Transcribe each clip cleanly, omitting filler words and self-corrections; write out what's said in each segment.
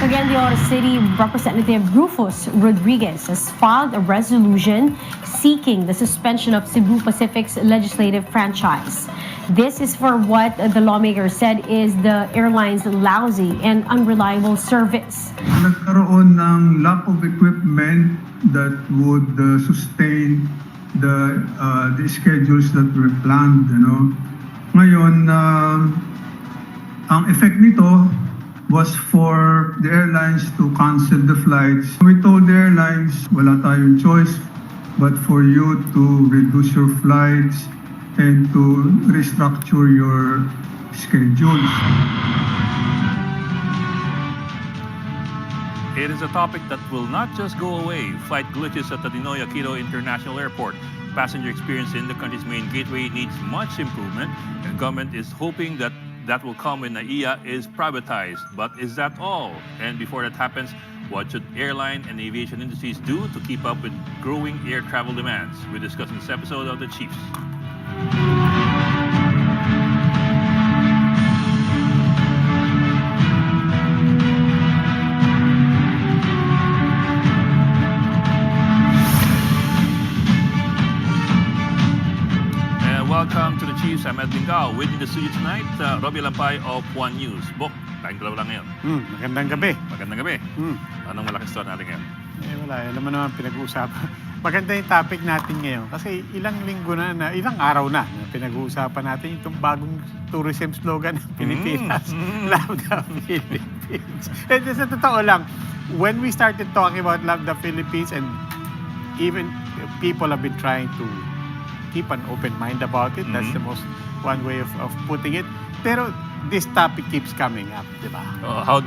Cagayan City Representative Rufus Rodriguez has filed a resolution seeking the suspension of Cebu Pacific's legislative franchise. This is for what the lawmaker said is the airline's lousy and unreliable service. Nagkaroon ng lack of equipment that would sustain the schedules that were planned. Ngayon, ang effect nito was for the airlines to cancel the flights. We told the airlines, wala tayong choice but for you to reduce your flights and to restructure your schedules. It is a topic that will not just go away. Flight glitches at the NAIA International Airport. Passenger experience in the country's main gateway needs much improvement, and government is hoping that will come when NAIA is privatized. But is that all? And before that happens, what should airline and aviation industries do to keep up with growing air travel demands? We discuss in this episode of the Chiefs. Welcome to the Chiefs. I'm Edwin Gao. With me in the studio tonight, Robbie Lampay of One News. Bok, tayong dalawa lang ngayon. Magandang gabi. Magandang gabi. Anong malaking story natin ngayon? Wala. Alam mo naman pinag-uusapan. Maganda yung topic natin ngayon. Kasi ilang ilang araw na pinag-uusapan natin itong bagong tourism slogan ng Pilipinas. Love the Philippines. And sa totoo lang, when we started talking about Love the Philippines, and even people have been trying to keep an open mind about it. That's the most one way of putting it. Pero this topic keeps coming up, di ba? How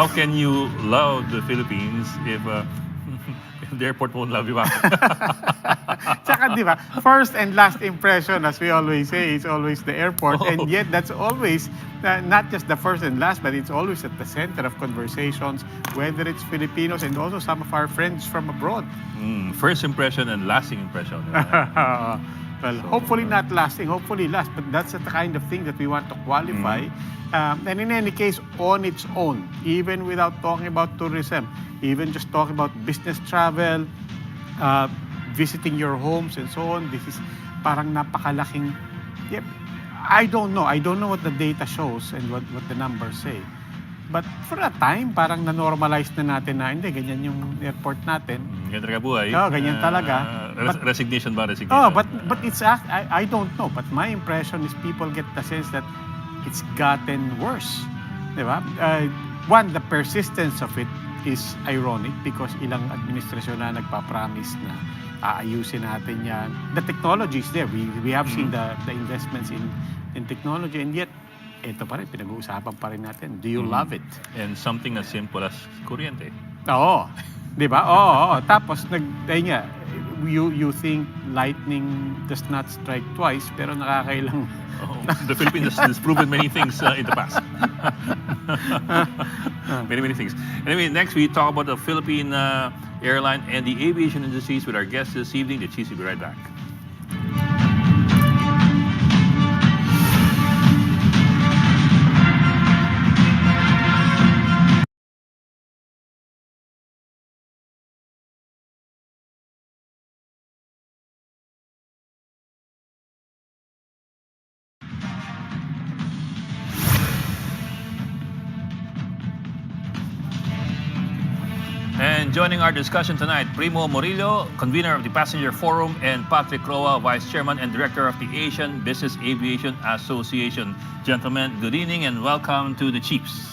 can you love the Philippines if the airport won't love you back? Tsaka, di ba, first and last impression, as we always say, is always the airport. And yet, that's always not just the first and last, but it's always at the center of conversations, whether it's Filipinos and also some of our friends from abroad. First impression and lasting impression. Well, hopefully not lasting, hopefully last, but that's the kind of thing that we want to qualify. And in any case, on its own, even without talking about tourism, even just talking about business travel, visiting your homes and so on, this is parang napakalaking, I don't know what the data shows and what the numbers say. But for a time, parang na-normalize na natin na, hindi, ganyan yung airport natin. Ganyan talaga buhay. Ganyan talaga. Resignation ba? Resignation? But it's, I don't know. But my impression is people get the sense that it's gotten worse. Diba? One, the persistence of it is ironic because ilang administrasyon na nagpa-promise na aayusin natin yan. The technology is there. We have seen the investments in technology, and yet, ito pa rin, pinag-uusapan pa rin natin. Do you love it? And something as simple as kuryente. Oo. Di ba? Oo. Tapos, you think lightning does not strike twice, pero nakakailang. The Philippines has proven many things in the past. Many things. Anyway, next we talk about the Philippine airline and the aviation industries with our guests this evening. The Chiefs will be right back. And joining our discussion tonight, PRIMO MORILLO, convener of the Passenger Forum, and Patrick Roa, Vice Chairman and Director of the Asian Business Aviation Association. Gentlemen, good evening and welcome to the Chiefs.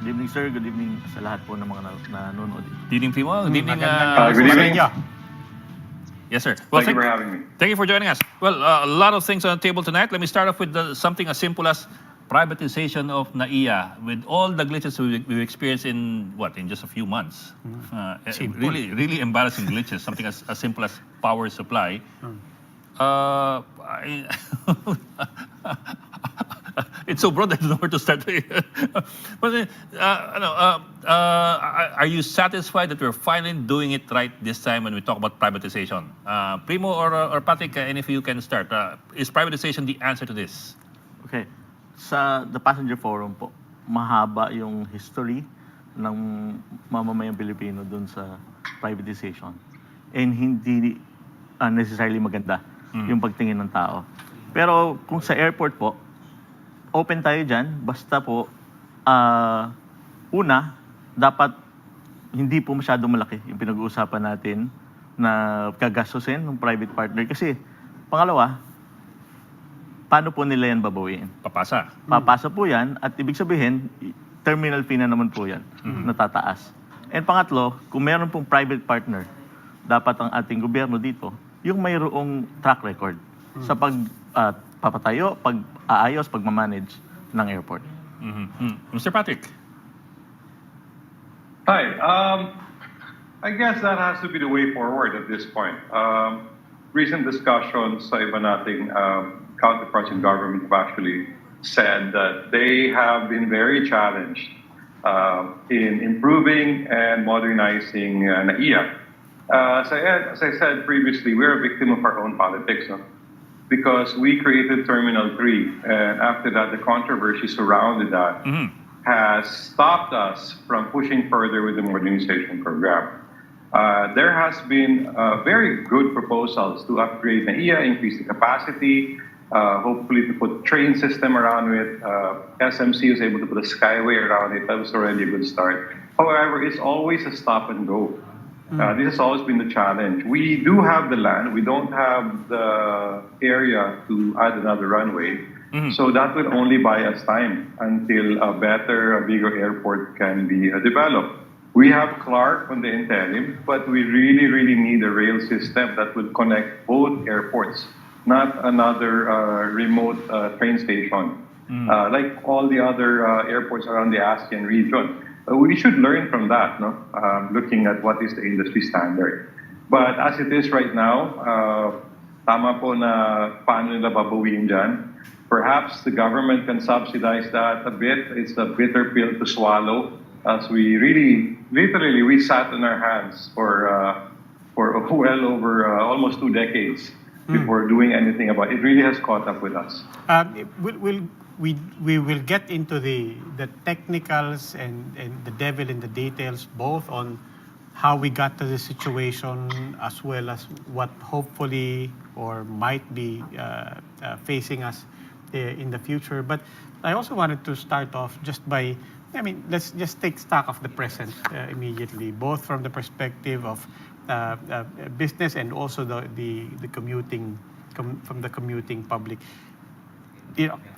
Good evening, sir. Good evening sa lahat po ng mga nanonood. Good evening, PRIMO. Good evening. Good evening. Yes, sir. Well, Thank you for having me. Thank you for joining us. Well, a lot of things on the table tonight. Let me start off with something as simple as privatization of NAIA, with all the glitches we've experienced in just a few months. Really embarrassing glitches. Something as simple as power supply. It's so broad, I don't know where to start. But are you satisfied that we're finally doing it right this time when we talk about privatization? PRIMO or Patrick, any of you can start. Is privatization the answer to this? Okay. Sa The Passenger Forum po, mahaba yung history ng mamamayang Pilipino dun sa privatization. And hindi necessarily maganda yung pagtingin ng tao. Pero kung sa airport po, open tayo dyan, basta po, una, dapat hindi po masyadong malaki yung pinag-uusapan natin na gagastusin ng private partner. Kasi, pangalawa, paano po nila yan babawiin? Papasa. Papasa po yan at ibig sabihin, terminal fee na naman po yan, natataas. And pangatlo, kung meron pong private partner, dapat ang ating gobyerno dito, yung mayroong track record sa papatayo, pag-aayos, pagmamanage ng airport. Mr. Patrick. Hi. I guess that has to be the way forward at this point. Recent discussions sa iba nating counterparts in government have actually said that they have been very challenged in improving and modernizing NAIA. As I said previously, we're a victim of our own politics, no? Because we created Terminal 3, and after that, the controversy surrounded that has stopped us from pushing further with the modernization program. There has been very good proposals to upgrade NAIA, increase the capacity, hopefully to put train system around it. SMC was able to put a skyway around it. That was already a good start. However, it's always a stop and go. This has always been the challenge. We do have the land. We don't have the area to add another runway. So that will only buy us time until a better, a bigger airport can be developed. We have Clark on the interim, but we really, really need a rail system that would connect both airports, not another remote train station, like all the other airports around the ASEAN region. We should learn from that, no? Looking at what is the industry standard. But as it is right now, tama po na paano nila babawiin dyan. Perhaps the government can subsidize that a bit. It's a bitter pill to swallow, as we really, literally, we sat on our hands for well over almost 2 decades before doing anything about it. It really has caught up with us. We will get into the technicals and the devil in the details, both on how we got to this situation as well as what hopefully or might be facing us in the future. But I also wanted to start off just by, let's just take stock of the present immediately, both from the perspective of business and also the commuting, from the commuting public.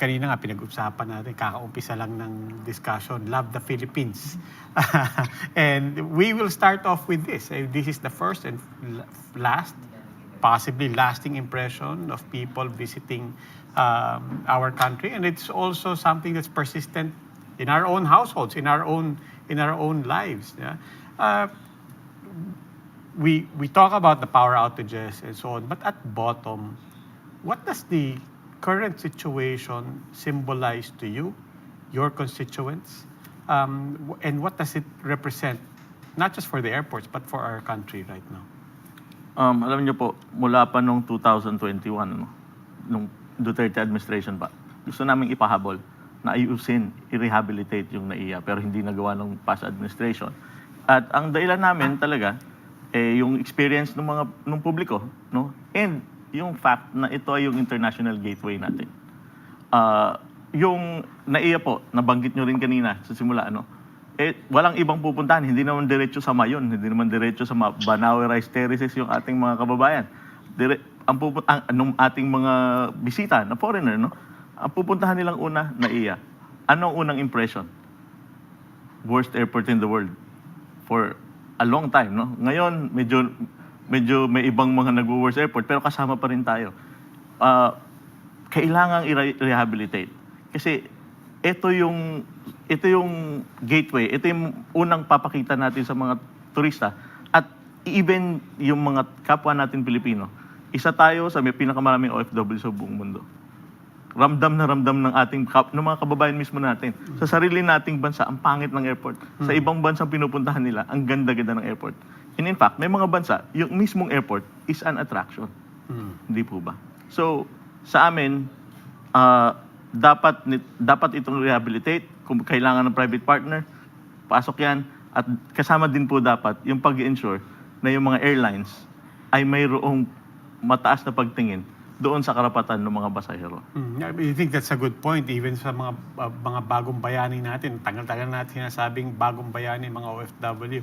Kanina nga pinag-usapan natin, kakaumpisa lang ng discussion, love the Philippines. And we will start off with this. This is the first and last, possibly lasting impression of people visiting our country. And it's also something that's persistent in our own households, in our own lives. Yeah? We talk about the power outages and so on, but at bottom, what does the current situation symbolize to you, your constituents, and what does it represent, not just for the airports, but for our country right now? Alam niyo po, mula pa noong 2021, nung Duterte administration pa, gusto namin ipahabol na ayusin, i-rehabilitate yung NAIA, pero hindi nagawa ng past administration. At ang dahilan namin talaga, yung experience ng publiko, no? And yung fact na ito ay yung international gateway natin. Yung NAIA po, nabanggit nyo rin kanina sa simula, walang ibang pupuntahan. Hindi naman diretso sa Mayon, hindi naman diretso sa Banawe Rice Terraces yung ating mga kababayan. Ang ating mga bisita na foreigner, no? Ang pupuntahan nilang una, NAIA. Ano ang unang impression? Worst airport in the world for a long time, no? Ngayon, medyo may ibang mga nag-worst airport, pero kasama pa rin tayo. Kailangang i-rehabilitate. Kasi ito yung gateway, ito yung unang papakita natin sa mga turista. At even yung mga kapwa natin Pilipino, isa tayo sa may pinakamaraming OFW sa buong mundo. Ramdam na ramdam ng mga kababayan mismo natin. Sa sarili nating bansa, ang pangit ng airport. Sa ibang bansang pinupuntahan nila, ang ganda-ganda ng airport. And in fact, may mga bansa, yung mismong airport is an attraction. Hindi po ba? So, sa amin, dapat itong rehabilitate. Kung kailangan ng private partner, pasok yan. At kasama din po dapat yung pag-ensure na yung mga airlines ay mayroong mataas na pagtingin doon sa karapatan ng mga pasahero. I think that's a good point. Even sa mga bagong bayani natin, tagal-tagal natin sinasabing bagong bayani, mga OFW,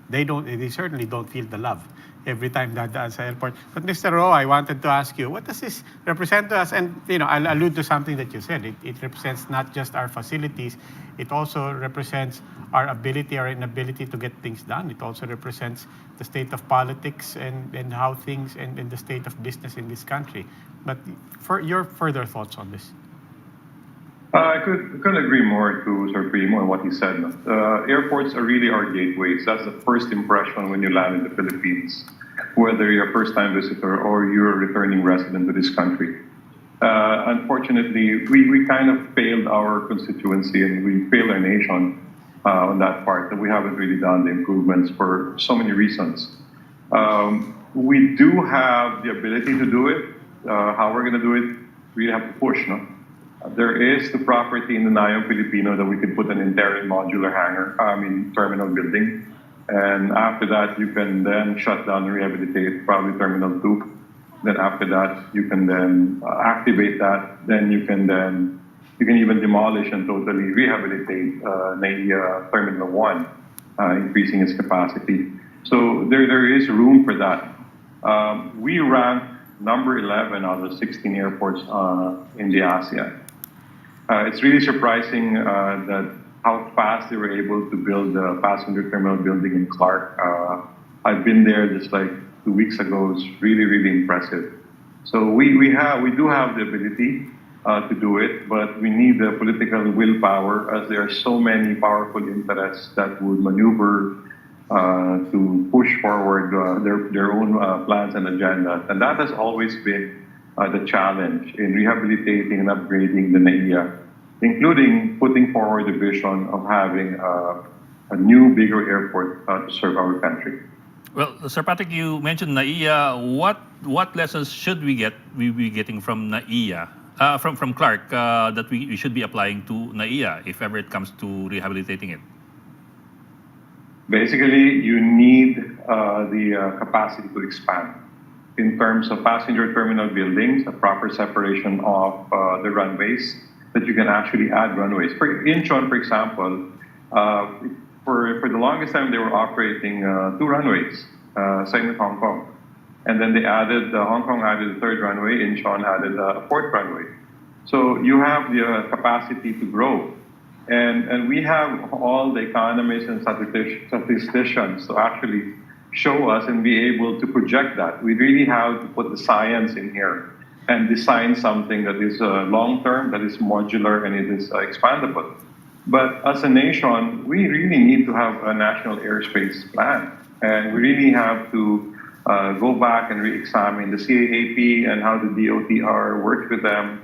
they certainly don't feel the love every time dadaan sa airport. But Mr. Ro, I wanted to ask you, what does this represent to us? And I'll allude to something that you said. It represents not just our facilities, it also represents our ability or inability to get things done. It also represents the state of politics and how things and the state of business in this country. But for your further thoughts on this. I couldn't agree more to Sir Primo and what he said. Airports are really our gateways. That's the first impression when you land in the Philippines, whether you're a first-time visitor or you're a returning resident to this country. Unfortunately, we kind of failed our constituency and we failed our nation on that part, that we haven't really done the improvements for so many reasons. We do have the ability to do it. How we're going to do it, we have to push, no? There is the property in the NAIA Filipino that we could put an interim modular terminal building. And after that, you can then shut down and rehabilitate probably Terminal 2. Then after that, you can then activate that. Then you can even demolish and totally rehabilitate NAIA Terminal 1, increasing its capacity. So there is room for that. We rank number 11 out of 16 airports in the ASEAN. It's really surprising that how fast they were able to build a passenger terminal building in Clark. I've been there just like 2 weeks ago. It's really, really impressive. So we do have the ability to do it, but we need the political willpower, as there are so many powerful interests that would maneuver to push forward their own plans and agendas. And that has always been the challenge in rehabilitating and upgrading the NAIA, including putting forward the vision of having a new, bigger airport to serve our country. Well, Sir Patrick, you mentioned NAIA. What lessons should we be getting from NAIA, from Clark, that we should be applying to NAIA if ever it comes to rehabilitating it? Basically, you need the capacity to expand in terms of passenger terminal buildings, a proper separation of the runways, that you can actually add runways. For Incheon, for example, for the longest time they were operating 2 runways, same with Hong Kong. And then they added, Hong Kong added a 3rd runway, Incheon added a 4th runway. So you have the capacity to grow. And we have all the economists and statisticians to actually show us and be able to project that. We really have to put the science in here and design something that is long-term, that is modular, and it is expandable. But as a nation, we really need to have a national airspace plan. And we really have to go back and re-examine the CAAP and how the DOTR works with them.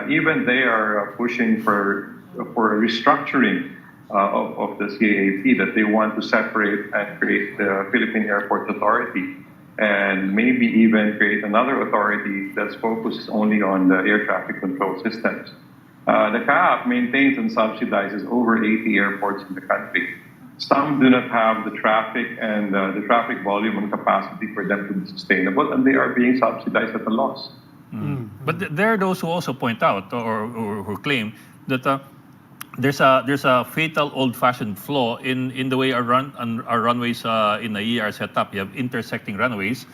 Even they are pushing for a restructuring of the CAAP, that they want to separate and create the Philippine Airports Authority, and maybe even create another authority that's focused only on the air traffic control systems. The CAAP maintains and subsidizes over 80 airports in the country. Some do not have the traffic and the traffic volume and capacity for them to be sustainable, and they are being subsidized at a loss. But there are those who also point out or who claim that there's a fatal old-fashioned flaw in the way our runways in NAIA are set up. You have intersecting runways,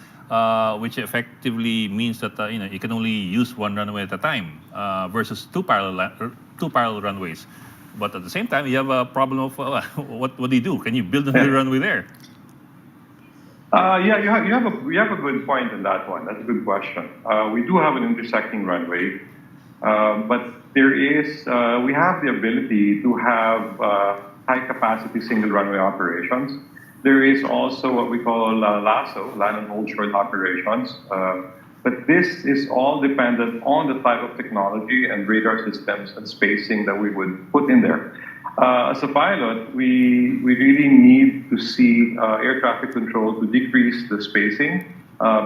which effectively means that you can only use one runway at a time versus two parallel runways. But at the same time, you have a problem of what do you do? Can you build another runway there? Yeah, you have a good point on that one. That's a good question. We do have an intersecting runway, but we have the ability to have high-capacity single runway operations. There is also what we call LASO, land and hold short operations. But this is all dependent on the type of technology and radar systems and spacing that we would put in there. As a pilot, we really need to see air traffic control to decrease the spacing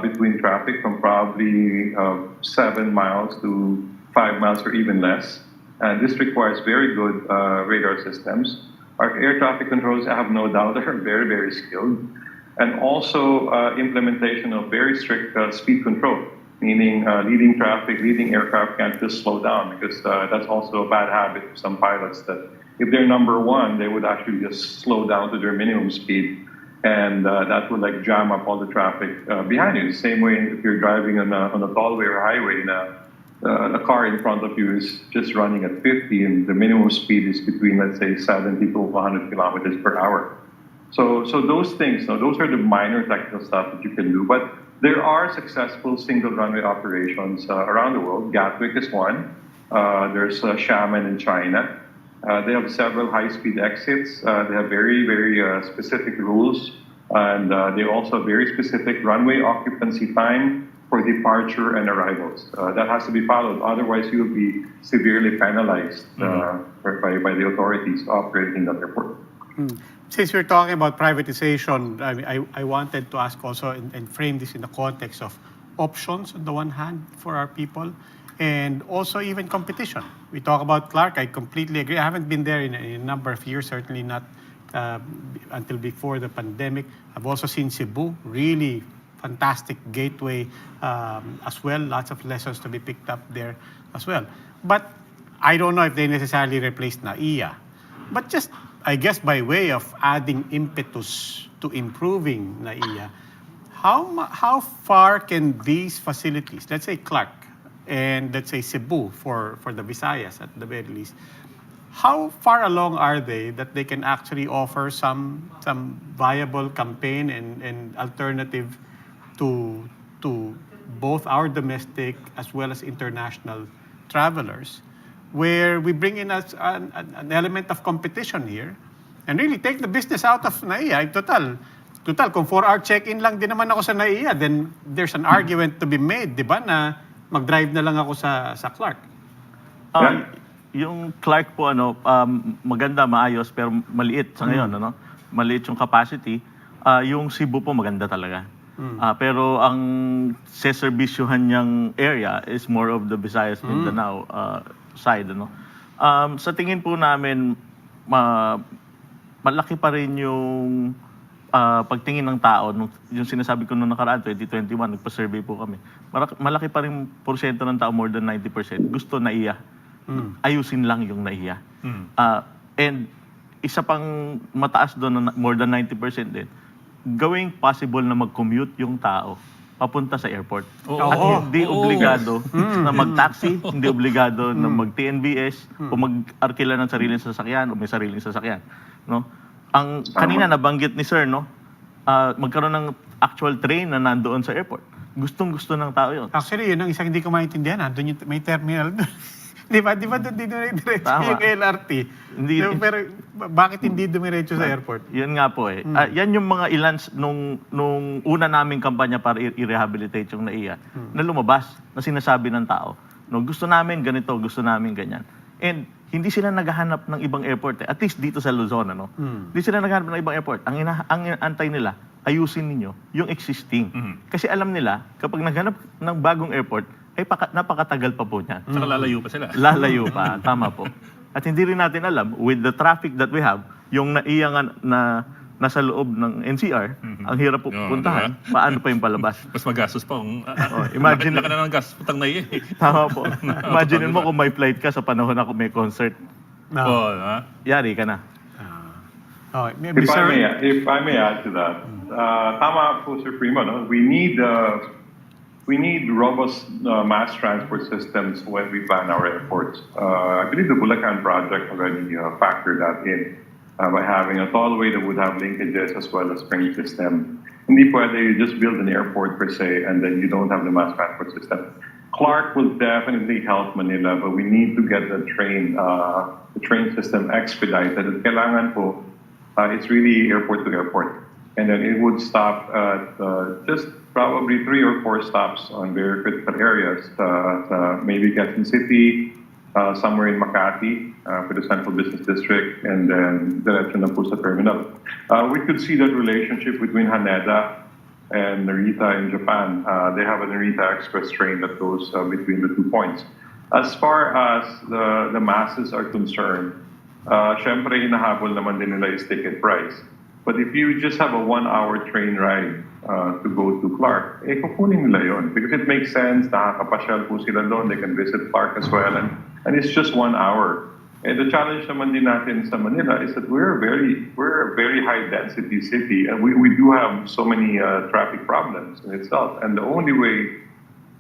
between traffic from probably 7 miles to 5 miles or even less. And this requires very good radar systems. Our air traffic controllers, I have no doubt, are very, very skilled. And also implementation of very strict speed control, meaning leading traffic, leading aircraft can't just slow down, because that's also a bad habit of some pilots, that if they're number one, they would actually just slow down to their minimum speed. And that would like jam up all the traffic behind you. Same way if you're driving on a tollway or highway, and a car in front of you is just running at 50, and the minimum speed is between, let's say, 70 to 100 kilometers per hour. So those things, those are the minor technical stuff that you can do. But there are successful single runway operations around the world. Gatwick is one. There's Xiamen in China. They have several high-speed exits. They have very, very specific rules. And they also have very specific runway occupancy time for departure and arrivals. That has to be followed. Otherwise, you will be severely penalized by the authorities operating that airport. Since we're talking about privatization, I wanted to ask also and frame this in the context of options on the one hand for our people, and also even competition. We talk about Clark, I completely agree. I haven't been there in a number of years, certainly not until before the pandemic. I've also seen Cebu, really fantastic gateway as well. Lots of lessons to be picked up there as well. But I don't know if they necessarily replaced NAIA. But just, I guess, by way of adding impetus to improving NAIA, how far can these facilities, let's say Clark and let's say Cebu for the Visayas at the very least, how far along are they that they can actually offer some viable campaign and alternative to both our domestic as well as international travelers, where we bring in an element of competition here and really take the business out of NAIA? Total, kung 4-hour check-in lang din naman ako sa NAIA, then there's an argument to be made, di ba, na mag-drive na lang ako sa Clark. Yung Clark po, maganda, maayos, pero maliit sa ngayon, maliit yung capacity. Yung Cebu po maganda talaga. Pero ang seserbisyuhan niyang area is more of the Visayas Mindanao side. Sa tingin po namin, malaki pa rin yung pagtingin ng tao. Yung sinasabi ko noong nakaraan, 2021, nagpa-survey po kami. Malaki pa rin porsyento ng tao, more than 90%, gusto NAIA. Ayusin lang yung NAIA. And isa pang mataas doon, more than 90% din, gawing possible na mag-commute yung tao papunta sa airport. At hindi obligado na mag-taxi, hindi obligado na mag-TNBS o mag-arkila ng sariling sasakyan o may sariling sasakyan. Ang kanina nabanggit ni Sir, magkaroon ng actual train na nandoon sa airport. Gustong-gusto ng tao yun. Actually, yun ang isang hindi ko maintindihan. Doon may terminal doon. Di ba doon diretso yung LRT? Hindi, pero bakit hindi dumiretso sa airport? Yun nga po eh. Yan yung mga ilan nung una naming kampanya para i-rehabilitate yung NAIA na lumabas, na sinasabi ng tao. Gusto namin ganito, gusto namin ganyan. And hindi sila naghahanap ng ibang airport eh. At least dito sa Luzon, Hindi sila naghahanap ng ibang airport. Ang antay nila, ayusin ninyo yung existing. Kasi alam nila, kapag naghanap ng bagong airport, ay napakatagal pa po niyan. Saka lalayo pa sila. Lalayo pa, tama po. At hindi rin natin alam, with the traffic that we have, yung NAIA na nasa loob ng NCR, ang hirap po puntahan, paano pa yung palabas? Mas magastos pa. Imagine, laki na ng gas, putang NAIA. Tama po. Imagine mo kung may flight ka sa panahon na may concert. Yari ka na. If I may add to that, tama po Sir Primo, we need robust mass transport systems when we plan our airports. I believe the Bulacan project already factored that in by having a tollway that would have linkages as well as train system. Hindi pwede you just build an airport per se and then you don't have the mass transport system. Clark will definitely help Manila, but we need to get the train system expedited. At kailangan po, it's really airport to airport. And then it would stop at just probably 3 or 4 stops on very critical areas. Maybe Quezon City, somewhere in Makati for the Central Business District, and then diretso na po sa terminal. We could see that relationship between Haneda and Narita in Japan. They have a Narita Express train that goes between the 2 points. As far as the masses are concerned, Syempre, hinahabol naman din nila is ticket price. But if you just have a 1-hour train ride to go to Clark, kukunin nila yon because it makes sense, nakakapasyal po sila doon, they can visit Clark as well, and it's just 1 hour. And the challenge naman din natin sa Manila is that we're a very high density city, and we do have so many traffic problems in itself. And the only way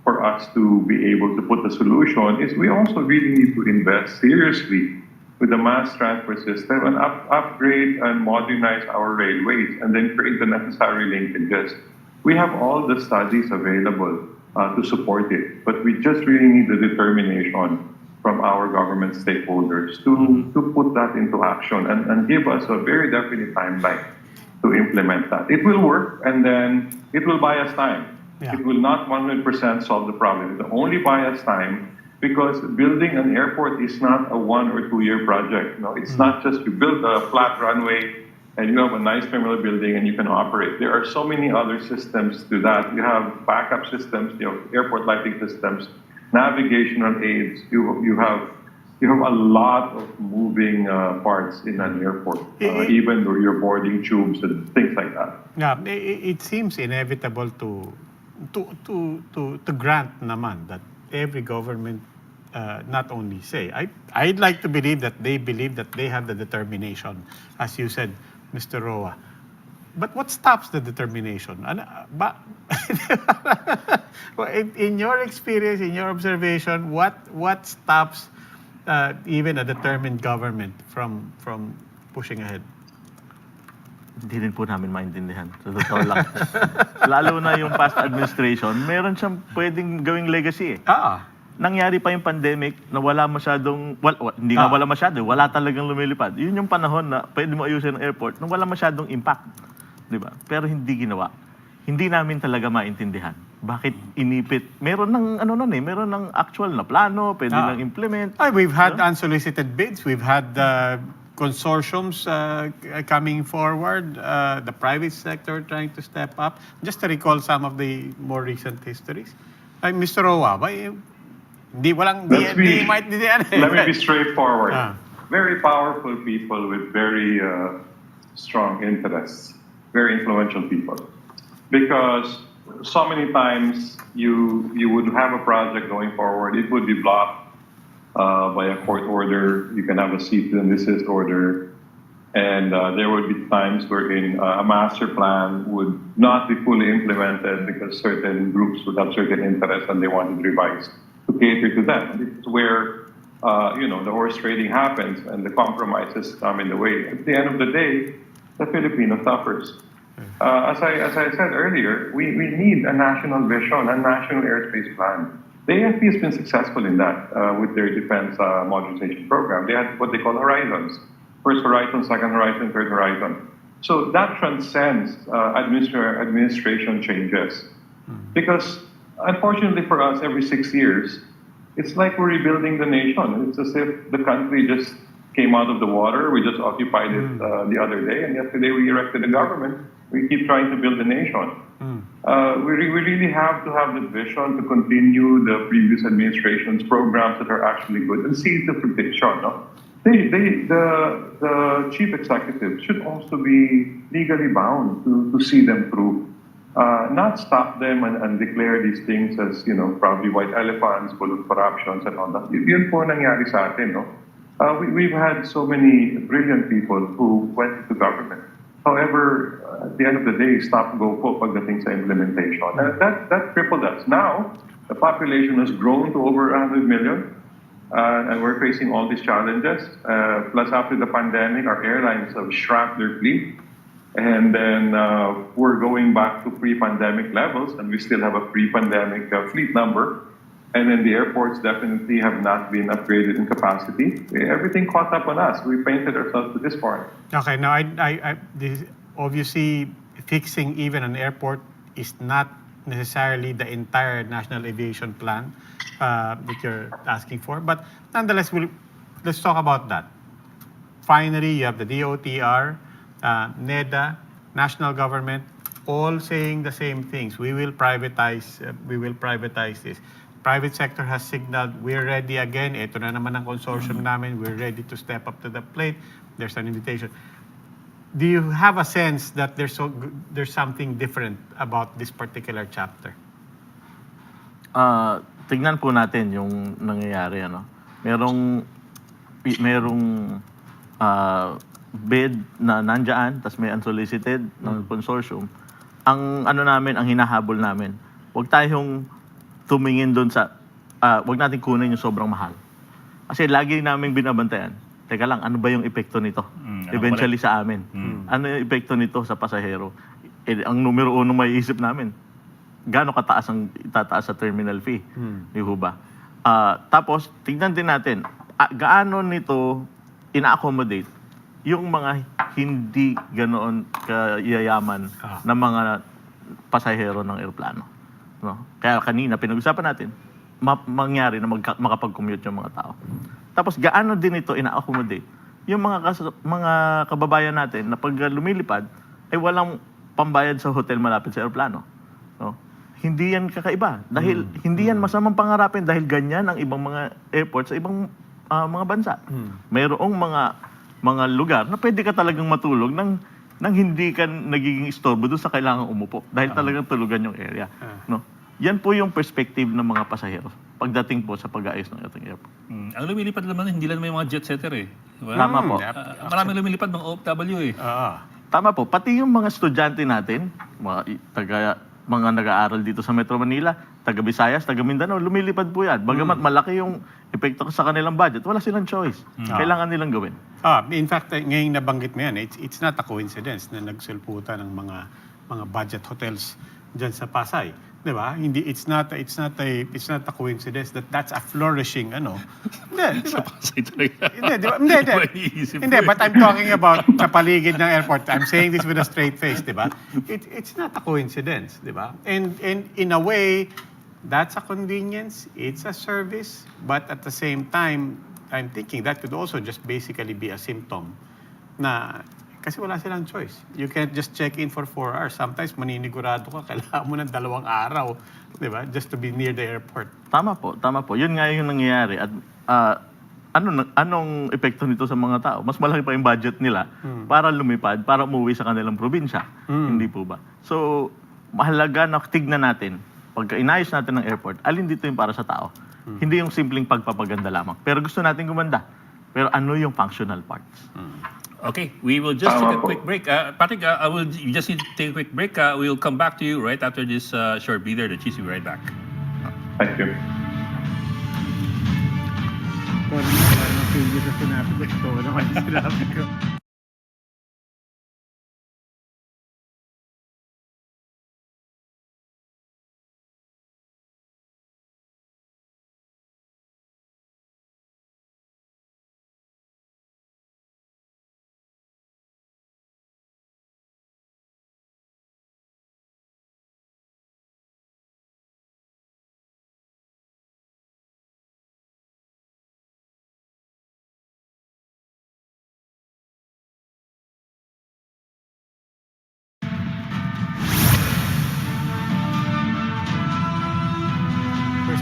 for us to be able to put the solution is we also really need to invest seriously with the mass transport system and upgrade and modernize our railways and then create the necessary linkages. We have all the studies available to support it, but we just really need the determination from our government stakeholders to put that into action and give us a very definite timeline to implement that. It will work, and then it will buy us time. Yeah. It will not 100% solve the problem. It will only buy us time because building an airport is not a 1 or 2 year project. No, it's not just you build a flat runway and you have a nice terminal building and you can operate. There are so many other systems to that. You have backup systems, you have airport lighting systems, navigational aids. You have a lot of moving parts in an airport, even your boarding tubes and things like that. Yeah, it seems inevitable to grant naman that every government not only say. I'd like to believe that they believe that they have the determination, as you said, Mr. Roa. But what stops the determination? In your experience, in your observation, what stops even a determined government from pushing ahead? Hindi rin po namin maintindihan. Sa totoo lang. Lalo na yung past administration, meron siyang pwedeng gawing legacy eh. Nangyari pa yung pandemic na wala masyadong, hindi nga wala masyado, wala talagang lumilipad. Yun yung panahon na pwede mo ayusin ang airport nung wala masyadong impact. Di ba? Pero hindi ginawa. Hindi namin talaga maintindihan. Bakit inipit? Meron ng meron ng actual na plano, pwede lang implement. We've had unsolicited bids, we've had consortiums coming forward, the private sector trying to step up. Just to recall some of the more recent histories. Mr. Roa, Let me be straightforward. Very powerful people with very strong interests, very influential people. Because so many times you would have a project going forward, it would be blocked by a court order. You can have a cease and desist order. And there would be times wherein a master plan would not be fully implemented because certain groups would have certain interests and they wanted revised to cater to them. It's where the horse trading happens and the compromises come in the way. At the end of the day, the Filipino suffers. As I said earlier, we need a national vision, a national airspace plan. The AFP has been successful in that with their defense modernization program. They had what they call horizons. First horizon, second horizon, third horizon. So that transcends administration changes. Because unfortunately for us, every 6 years, it's like we're rebuilding the nation. It's as if the country just came out of the water. We just occupied it the other day, and yesterday we erected a government. We keep trying to build a nation. We really have to have the vision to continue the previous administration's programs that are actually good and seize the prediction. No? The chief executive should also be legally bound to see them through. Not stop them and declare these things as, probably white elephants full of corruptions and all that. Yun po nangyari sa atin, no? We've had so many brilliant people who went into government. However, at the end of the day, stop go po pagdating sa implementation. And that crippled us. Now, the population has grown to over 100 million. And we're facing all these challenges. Plus, after the pandemic, our airlines have shrunk their fleet. And then we're going back to pre-pandemic levels, and we still have a pre-pandemic fleet number. And then the airports definitely have not been upgraded in capacity. Everything caught up on us. We painted ourselves to this point. Okay, now obviously fixing even an airport is not necessarily the entire national aviation plan that you're asking for. But nonetheless, let's talk about that. Finally, you have the DOTR, NEDA, national government, all saying the same things. We will privatize this. private sector has signaled, we're ready again. Ito na naman ang consortium namin. We're ready to step up to the plate. There's an invitation. Do you have a sense that there's something different about this particular chapter? Tignan po natin yung nangyayari, ano. Merong bid na nandiyan, tas may unsolicited ng consortium. Ang ang hinahabol namin, huwag tayong tumingin doon sa, huwag natin kunin yung sobrang mahal. Kasi lagi namin binabantayan, teka lang, ano ba yung epekto nito? Eventually sa amin. Ano yung epekto nito sa pasahero? Ang numero uno may isip namin, gaano kataas ang itataas sa terminal fee? Di ho ba? Tapos, tignan din natin, gaano nito ina-accommodate yung mga hindi ganoon kayayaman na mga pasahero ng eroplano. No? Kaya kanina, pinag-usapan natin, mangyari na makapag-commute yung mga tao. Tapos, gaano din ito ina-accommodate yung mga kababayan natin na pag lumilipad, ay walang pambayad sa hotel malapit sa eroplano. No? Hindi yan kakaiba. Dahil hindi yan masamang pangarapin dahil ganyan ang ibang mga airports sa ibang mga bansa. Mayroong mga lugar na pwede ka talagang matulog nang hindi ka nagiging istorbo doon sa kailangang umupo dahil talagang tulugan yung area. No? Yan po yung perspective ng mga pasahero pagdating po sa pag-aayos ng ating airport. Ang lumilipad naman, hindi lang may mga jet setter eh. Diba? Tama po. Maraming lumilipad ng OFW eh. Tama po. Pati yung mga estudyante natin, mga nag-aaral dito sa Metro Manila, taga Visayas, taga Mindanao, lumilipad po yan. Bagamat malaki yung epekto sa kanilang budget, wala silang choice. Kailangan nilang gawin. In fact, ngayong nabanggit mo yan, it's not a coincidence na nagsulputan ng mga budget hotels dyan sa Pasay. Di ba? Hindi, it's not a coincidence that that's a flourishing Hindi, di ba? Hindi, but I'm talking about sa paligid ng airport. I'm saying this with a straight face, di ba? It's not a coincidence, di ba? And in a way, that's a convenience, it's a service, but at the same time, I'm thinking that could also just basically be a symptom na kasi wala silang choice. You can't just check in for 4 hours. Sometimes maninigurado ka, kailangan mo ng 2 araw, di ba? Just to be near the airport. Tama po. Yun nga yung nangyayari. At anong epekto nito sa mga tao? Mas malaki pa yung budget nila para lumipad, para umuwi sa kanilang probinsya. Hindi po ba? So, mahalaga na tignan natin, pagka inayos natin ng airport, alin dito yung para sa tao. Hindi yung simpleng pagpapaganda lamang. Pero gusto natin gumanda. Pero ano yung functional parts? Okay, we will just take a quick break. Patrick, you just need to take a quick break. We will come back to you right after this short breather. The Chiefs will be right back. Thank you.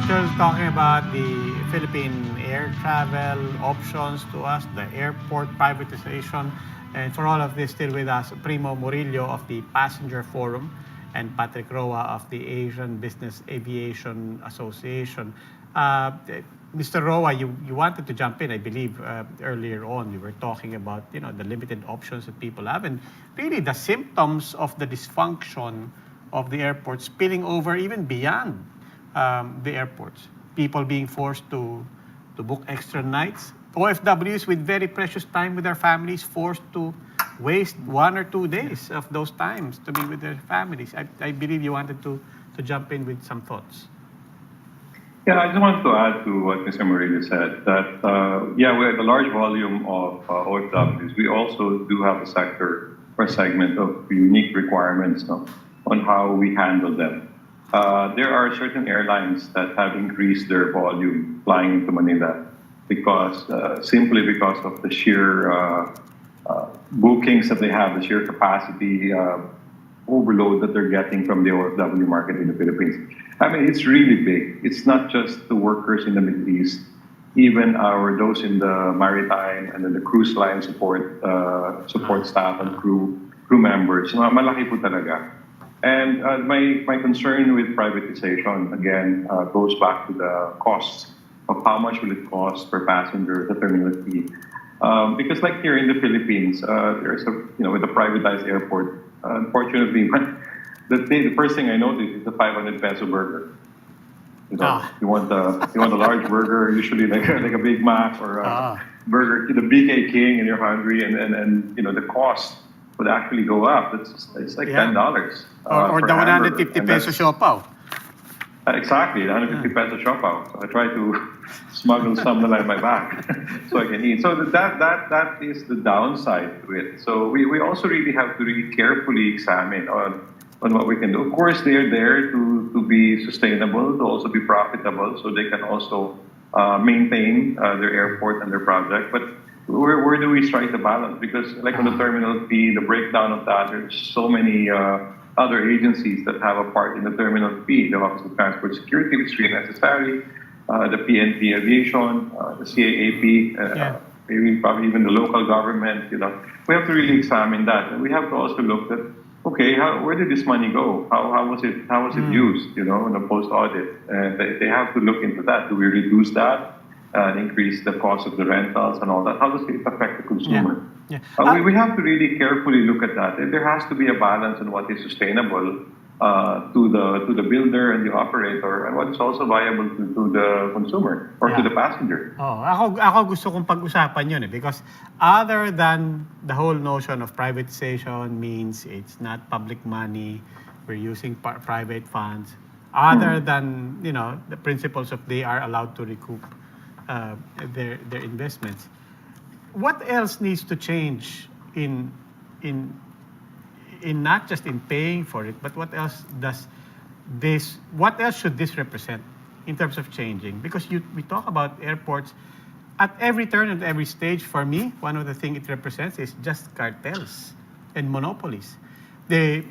Still talking about the Philippine air travel options to us, the airport privatization. And for all of this, still with us, PRIMO Morillo of the Passenger Forum and Patrick Roa of the Asian Business Aviation Association. Mr. Roa, you wanted to jump in, I believe, earlier on. You were talking about the limited options that people have and really the symptoms of the dysfunction of the airport spilling over even beyond the airports. People being forced to book extra nights. OFWs with very precious time with their families forced to waste 1 or 2 days of those times to be with their families. I believe you wanted to jump in with some thoughts. Yeah, I just wanted to add to what Mr. Murillo said that, we have a large volume of OFWs. We also do have a sector or segment of unique requirements on how we handle them. There are certain airlines that have increased their volume flying into Manila simply because of the sheer bookings that they have, the sheer capacity overload that they're getting from the OFW market in the Philippines. I mean, it's really big. It's not just the workers in the Middle East, even those in the maritime and then the cruise line support staff and crew members. Malaki po talaga. And my concern with privatization, again, goes back to the costs of how much will it cost per passenger, the terminal fee. Because like here in the Philippines, there's with the privatized airport, unfortunately, the first thing I noticed is the 500 peso burger. You want a large burger, usually like a Big Mac or a burger, the BK King, and you're hungry, and the cost would actually go up. It's like $10. Or the 150 peso siopaw. Exactly, the 150 peso siopaw. So I try to smuggle some in my bag so I can eat. So that is the downside to it. So we also really have to really carefully examine on what we can do. Of course, they're there to be sustainable, to also be profitable, so they can also maintain their airport and their project. But where do we strike the balance? Because like on the terminal fee, the breakdown of that, there's so many other agencies that have a part in the terminal fee. The Office of Transport Security, which is really necessary, the PNP Aviation, the CAAP, maybe probably even the local government. We have to really examine that, and we have to also look at, okay, where did this money go? How was it used? In the post audit, and they have to look into that. Do we reduce that and increase the cost of the rentals and all that? How does it affect the consumer? We have to really carefully look at that. There has to be a balance on what is sustainable to the builder and the operator, and what is also viable to the consumer or to the passenger. Ako gusto kong pag-usapan yun because other than the whole notion of privatization means it's not public money, we're using private funds, other than the principles of they are allowed to recoup their investments. What else needs to change in not just in paying for it, but what else should this represent in terms of changing? Because we talk about airports at every turn and every stage. For me, one of the things it represents is just cartels and monopolies. The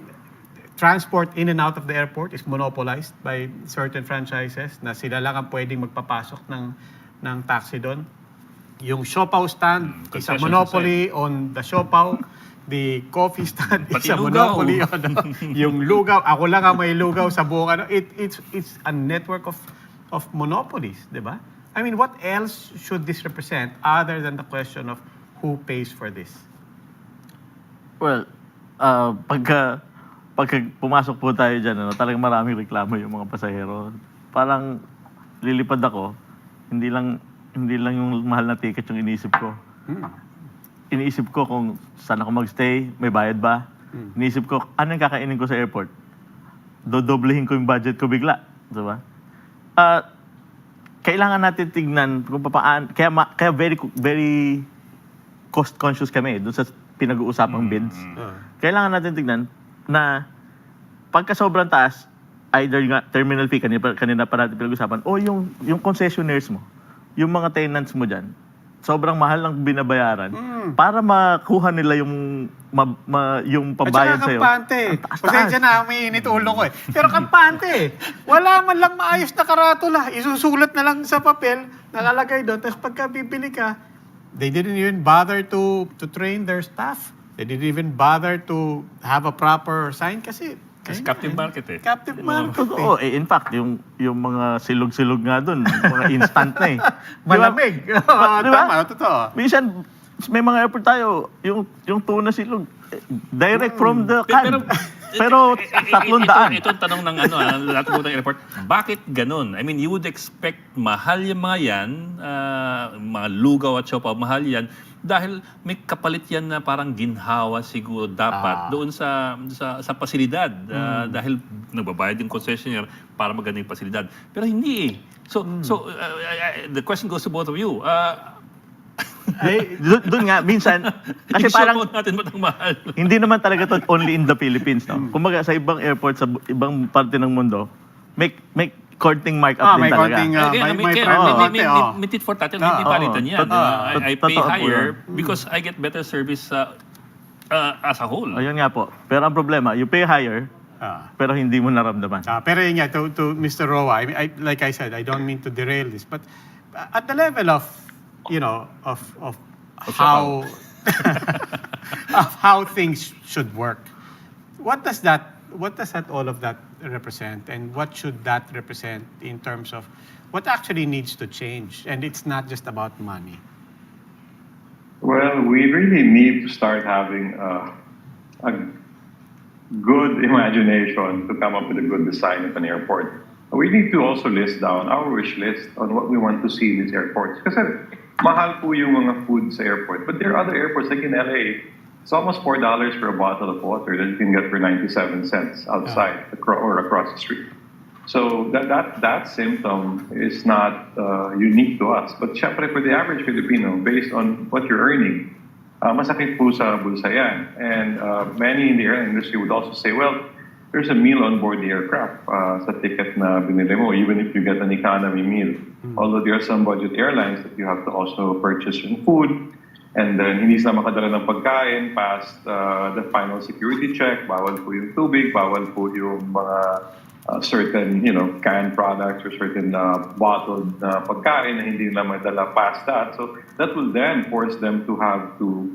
transport in and out of the airport is monopolized by certain franchises na sila lang ang pwedeng magpapasok ng taxi doon. Yung siopaw stand is a monopoly on the siopaw. The coffee stand is a monopoly on yung lugaw. Ako lang ang may lugaw sa buong It's a network of monopolies, di ba? I mean, what else should this represent other than the question of who pays for this? Well, pagka pumasok po tayo dyan, talagang maraming reklamo yung mga pasahero. Parang lilipad ako, hindi lang yung mahal na ticket yung iniisip ko. Iniisip ko kung saan ako magstay, may bayad ba? Iniisip ko, ano yung kakainin ko sa airport? Dodoblehin ko yung budget ko bigla. Diba? Kailangan natin tignan kung paano, kaya very, very cost conscious kami doon sa pinag-uusapang bids. Kailangan natin tignan na pagka sobrang taas, either nga terminal fee, kanina pa natin pinag-usapan, o yung concessionaires mo, yung mga tenants mo dyan, sobrang mahal lang binabayaran para makuha nila yung pambayad sa'yo. At saka kampante. Pasensya na, may init ulo ko Pero kampante, wala man lang maayos na karatula. Isusulat na lang sa papel, nakalagay doon. Tapos pagka bibili ka, they didn't even bother to train their staff. They didn't even bother to have a proper sign kasi captive market Captive market Oo, in fact, yung mga silog-silog nga doon, mga instant na Malamig. Tama, totoo. Minsan, may mga airport tayo, yung tuna silog, direct from the can. Pero 300. Itong tanong ng lahat ng airport, bakit ganun? I mean, you would expect mahal yung mga yan, mga lugaw at siopaw, mahal yan, dahil may kapalit yan na parang ginhawa siguro dapat doon sa pasilidad. Dahil nagbabayad yung concessionaire para maganda yung pasilidad. Pero hindi So the question goes to both of you. Doon nga, minsan, kasi parang natin ba't ang mahal? hindi naman talaga to only in the Philippines. No? Kumbaga sa ibang airport, sa ibang parte ng mundo, may courting markup din talaga. May tit for tat. Hindi palitan yan. I pay higher because I get better service as a whole. Ayun nga po. Pero ang problema, you pay higher, pero hindi mo naramdaman. Pero yun nga, to Mr. Roa, like I said, I don't mean to derail this, but at the level of, of how of how things should work, what does all of that represent, and what should that represent in terms of what actually needs to change? And it's not just about money. Well, we really need to start having a good imagination to come up with a good design of an airport. We need to also list down our wish list on what we want to see in these airports. Kasi mahal po yung mga food sa airport. But there are other airports, like in LA, it's almost $4 for a bottle of water that you can get for 97 cents outside or across the street. So that symptom is not unique to us. But syempre for the average Filipino, based on what you're earning, masakit po sa bulsa yan. And many in the airline industry would also say, well, there's a meal on board the aircraft sa ticket na binili mo, even if you get an economy meal. Although there are some budget airlines that you have to also purchase yung food, and then hindi sila makadala ng pagkain past the final security check. Bawal po yung tubig, bawal po yung mga certain, canned products or certain bottled pagkain na hindi nila madala past that. So that will then force them to have to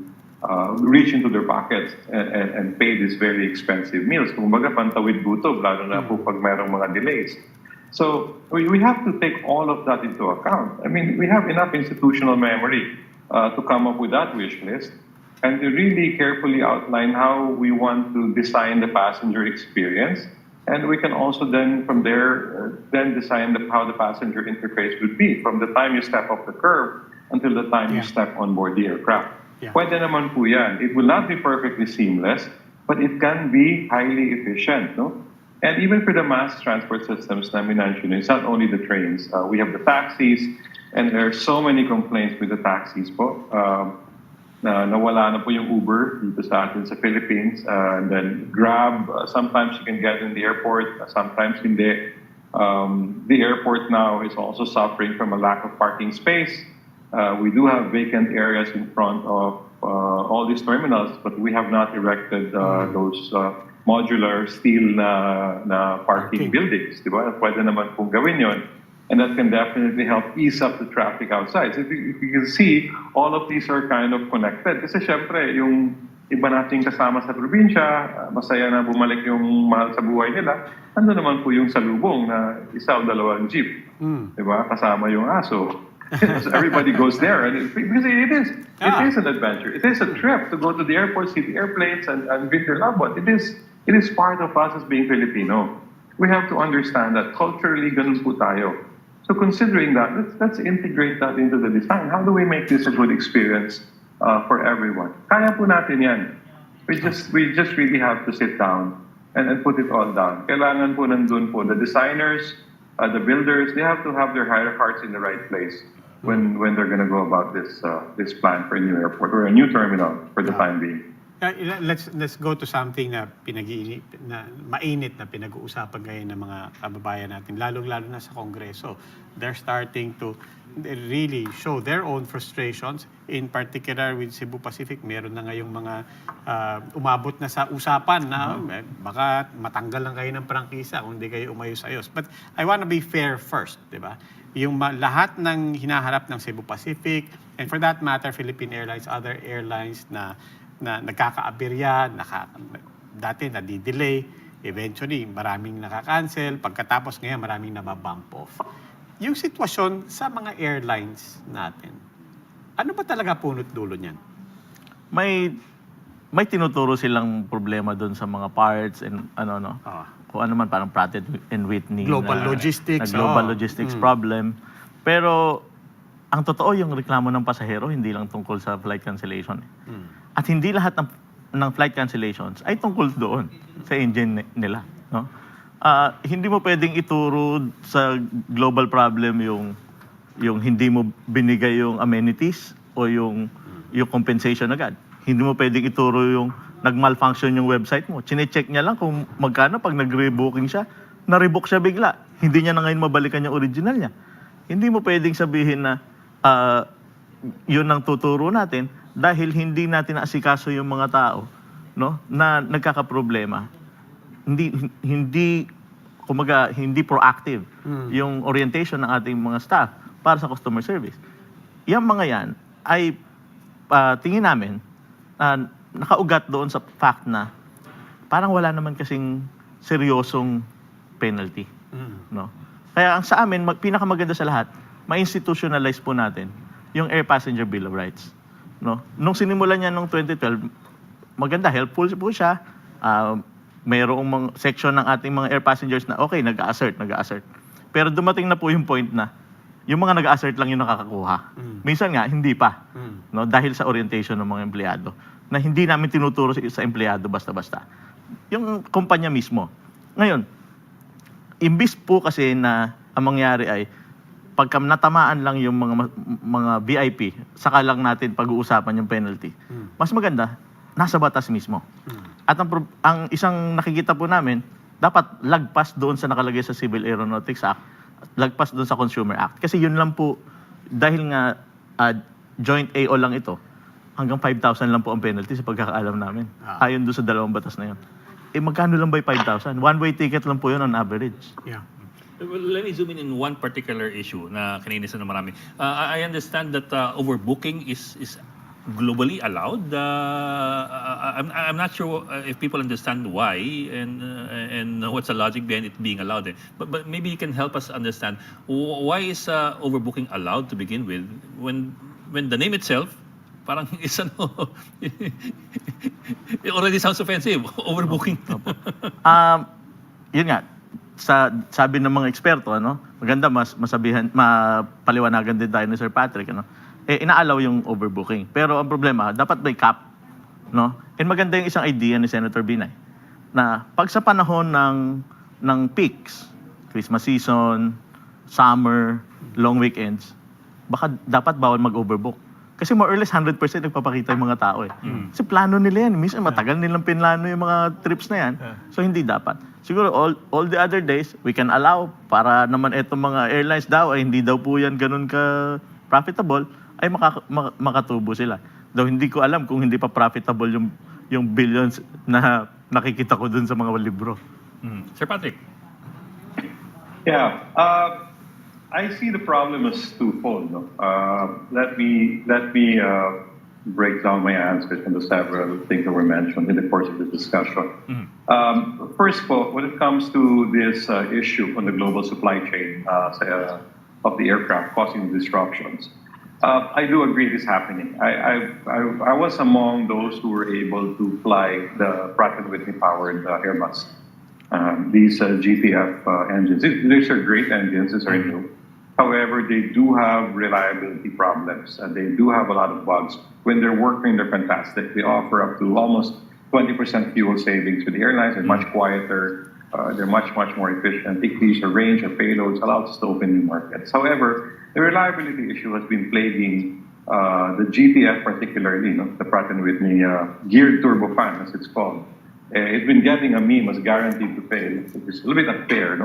reach into their pockets and pay these very expensive meals. Kumbaga, pantawid gutom, lalo na po pag mayroong mga delays. So we have to take all of that into account. I mean, we have enough institutional memory to come up with that wish list and to really carefully outline how we want to design the passenger experience. And we can also then, from there, then design how the passenger interface would be from the time you step off the curb until the time you step on board the aircraft. Pwede naman po yan. It will not be perfectly seamless, but it can be highly efficient, no? And even for the mass transport systems na minention, it's not only the trains. We have the taxis, and there are so many complaints with the taxis po. Nawala na po yung Uber dito sa atin sa Philippines. And then Grab, sometimes you can get in the airport, sometimes hindi. The airport now is also suffering from a lack of parking space. We do have vacant areas in front of all these terminals, but we have not erected those modular steel na parking buildings. Diba? Pwede naman pong gawin yon. And that can definitely help ease up the traffic outside. So if you can see, all of these are kind of connected. Kasi syempre, yung iba nating kasama sa probinsya, masaya na bumalik yung mahal sa buhay nila, ando naman po yung salubong na isa o dalawang jeep. Diba? Kasama yung aso. So everybody goes there. And because it is an adventure. It is a trip to go to the airport, see the airplanes, and visit your loved one. It is part of us as being Filipino. We have to understand that culturally, ganun po tayo. So considering that, let's integrate that into the design. How do we make this a good experience for everyone? Kaya po natin yan. We just really have to sit down and put it all down. Kailangan po nandun po the designers, the builders, they have to have their hearts in the right place when they're going to go about this plan for a new airport or a new terminal for the time being. Let's go to something na mainit na pinag-uusapan ngayon ng mga kababayan natin, lalo na sa Kongreso. They're starting to really show their own frustrations. In particular with Cebu Pacific, meron na ngayong mga umabot na sa usapan na baka matanggal lang kayo ng prangkisa kung hindi kayo umayos-ayos. But I want to be fair first, di ba? Yung lahat ng hinaharap ng Cebu Pacific, and for that matter, Philippine Airlines, other airlines na nagkaka-aberya, dati nadi-delay, eventually maraming nakakancel, pagkatapos ngayon maraming nababump off. Yung sitwasyon sa mga airlines natin, ano ba talaga punot dulo niyan? May tinuturo silang problema doon sa mga parts and kung ano man, parang Pratt and Whitney Global logistics problem. Pero ang totoo, yung reklamo ng pasahero hindi lang tungkol sa flight cancellation. At hindi lahat ng flight cancellations ay tungkol doon sa engine nila, no? Hindi mo pwedeng ituro sa global problem yung hindi mo binigay yung amenities o yung compensation agad. Hindi mo pwedeng ituro yung nag-malfunction yung website mo. Chine-check niya lang kung magkano pag nag-rebooking siya, na-rebook siya bigla. Hindi niya na ngayon mabalikan yung original niya. Hindi mo pwedeng sabihin na yun ang tuturo natin dahil hindi natin naasikaso yung mga tao no, na nagkakaproblema. Hindi proactive yung orientation ng ating mga staff para sa customer service. Yung mga yan ay tingin namin nakaugat doon sa fact na parang wala naman kasing seryosong penalty, no? Kaya ang sa amin pinakamaganda sa lahat, ma-institutionalize po natin yung Air Passenger Bill of Rights, no? Nung sinimulan niya nung 2012, maganda, helpful po siya. Mayroong mga section ng ating mga air passengers na okay, nag-assert. Pero dumating na po yung point na yung mga nag-assert lang yung nakakakuha. Minsan nga, hindi pa. No? Dahil sa orientation ng mga empleyado. Na hindi namin tinuturo sa empleyado basta-basta. Yung kumpanya mismo. Ngayon, imbis po kasi na ang mangyari ay pagka natamaan lang yung mga VIP, saka lang natin pag-uusapan yung penalty. Mas maganda, nasa batas mismo. At ang isang nakikita po namin, dapat lagpas doon sa nakalagay sa Civil Aeronautics Act, lagpas doon sa Consumer Act. Kasi yun lang po, dahil nga joint AO lang ito, hanggang 5,000 lang po ang penalty sa pagkakaalam namin. Ayon doon sa dalawang batas na yun. Magkano lang ba yung 5,000? One-way ticket lang po yun on average. Yeah. Well, let me zoom in one particular issue na kininisan na marami. I understand that overbooking is globally allowed. I'm not sure if people understand why and what's the logic behind it being allowed. But maybe you can help us understand why is overbooking allowed to begin with when the name itself parang is it already sounds offensive. Overbooking. Yun nga, sabi ng mga eksperto, maganda mapaliwanagan din tayo ni Sir Patrick, inaalaw yung overbooking. Pero ang problema, dapat may cap, no? And maganda yung isang idea ni Senator Binay na pag sa panahon ng peaks, Christmas season, summer, long weekends, baka dapat bawal mag-overbook. Kasi more or less 100% nagpapakita yung mga tao eh. Kasi plano nila yan. Minsan matagal nilang pinlano yung mga trips na yan. So hindi dapat. Siguro all the other days, we can allow para naman etong mga airlines daw ay hindi daw po yan ganun ka profitable, ay makatubo sila. Though hindi ko alam kung hindi pa profitable yung billions na nakikita ko dun sa mga libro. Sir Patrick. Yeah, I see the problem as twofold. No? Let me break down my answers from the several things that were mentioned in the course of the discussion. First of all, when it comes to this issue on the global supply chain of the aircraft causing disruptions, I do agree it is happening. I was among those who were able to fly the Pratt & Whitney powered Airbus. These GTF engines, these are great engines, these are new. However, they do have reliability problems. They do have a lot of bugs. When they're working, they're fantastic. They offer up to almost 20% fuel savings with the airlines. They're much quieter. They're much more efficient. Increase the range of payloads, allows us to open new markets. However, the reliability issue has been plaguing the GTF particularly, the Pratt & Whitney geared turbofan, as it's called. It's been getting a meme as guaranteed to fail. It's a little bit unfair,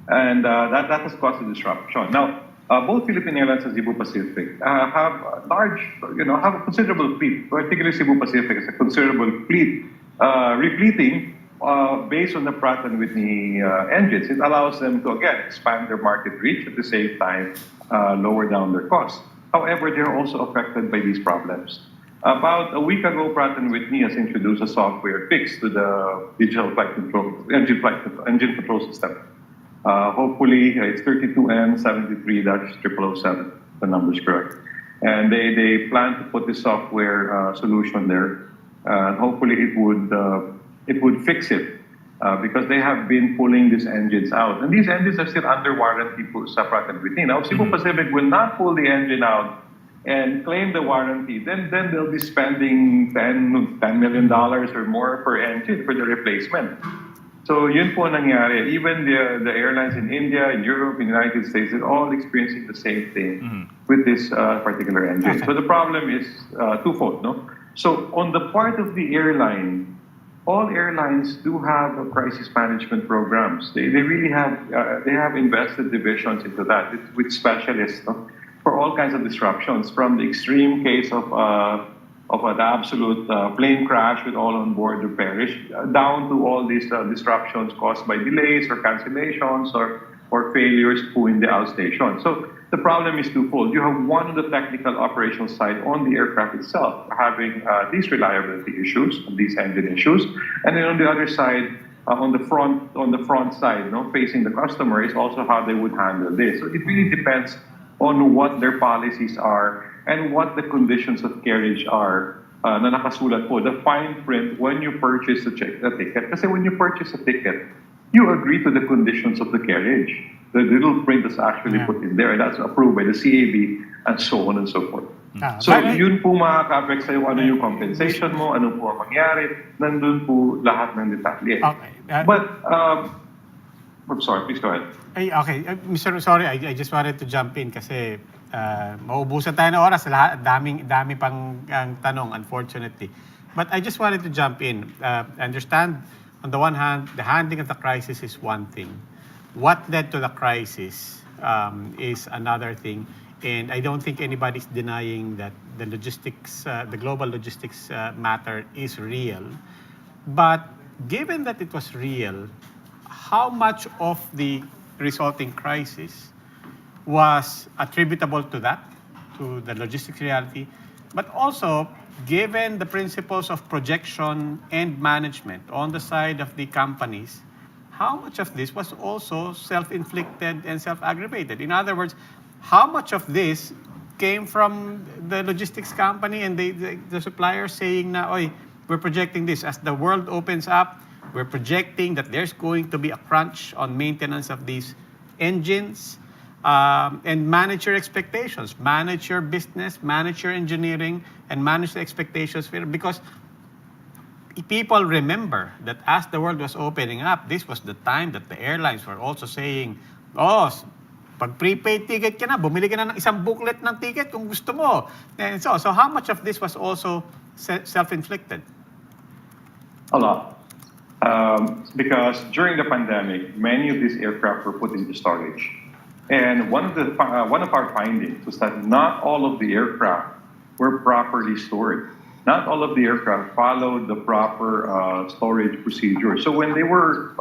and that has caused a disruption. Now, both Philippine Airlines and Cebu Pacific have have a considerable fleet, particularly Cebu Pacific is a considerable fleet, repleting based on the Pratt & Whitney engines. It allows them to, again, expand their market reach at the same time, lower down their costs. However, they're also affected by these problems. About a week ago, Pratt & Whitney has introduced a software fix to the digital flight control, engine control system. Hopefully, it's 32N73-0007, the number is correct. And they plan to put the software solution there. Hopefully, it would fix it because they have been pulling these engines out. And these engines are still under warranty for Pratt & Whitney. Now, if Cebu Pacific will not pull the engine out and claim the warranty, then they'll be spending $10 million or more per engine for the replacement. So yun po nangyari. Even the airlines in India, in Europe, in the United States, they're all experiencing the same thing with this particular engine. So the problem is twofold. So on the part of the airline, all airlines do have crisis management programs. They really have they have invested divisions into that with specialists for all kinds of disruptions, from the extreme case of of an absolute plane crash with all on board who perished, down to all these disruptions caused by delays or cancellations or failures in the outstation. So the problem is twofold. You have one on the technical operational side on the aircraft itself, having these reliability issues, these engine issues, and then on the other side, on the front side, facing the customer, is also how they would handle this. So it really depends on what their policies are and what the conditions of carriage are na nakasulat po, the fine print when you purchase a ticket. Kasi when you purchase a ticket, you agree to the conditions of the carriage. The little print is actually put in there, and that's approved by the CAB, and so on and so forth. So yun po mga ka-Apex sa'yo, ano yung compensation mo, ano po ang mangyari, nandun po lahat ng detalye. Okay. But, I'm sorry, please go ahead. Okay, Mr. Sorry, I just wanted to jump in kasi maubusan tayo ng oras. Dami pang tanong, unfortunately. But I just wanted to jump in. I understand, on the one hand, the handling of the crisis is one thing. What led to the crisis is another thing. And I don't think anybody's denying that the logistics, the global logistics matter is real. But given that it was real, how much of the resulting crisis was attributable to that, to the logistics reality, but also given the principles of projection and management on the side of the companies, how much of this was also self-inflicted and self-aggravated? In other words, how much of this came from the logistics company and the supplier saying na, oy, we're projecting this. As the world opens up, we're projecting that there's going to be a crunch on maintenance of these engines, and manage your expectations, manage your business, manage your engineering, and manage the expectations. Because people remember that as the world was opening up, this was the time that the airlines were also saying, oh, pag prepaid ticket ka na, bumili ka na ng isang booklet ng ticket kung gusto mo. And so how much of this was also self-inflicted? A lot. Because during the pandemic, many of these aircraft were put into storage. And one of our findings was that not all of the aircraft were properly stored. Not all of the aircraft followed the proper storage procedure. So when they were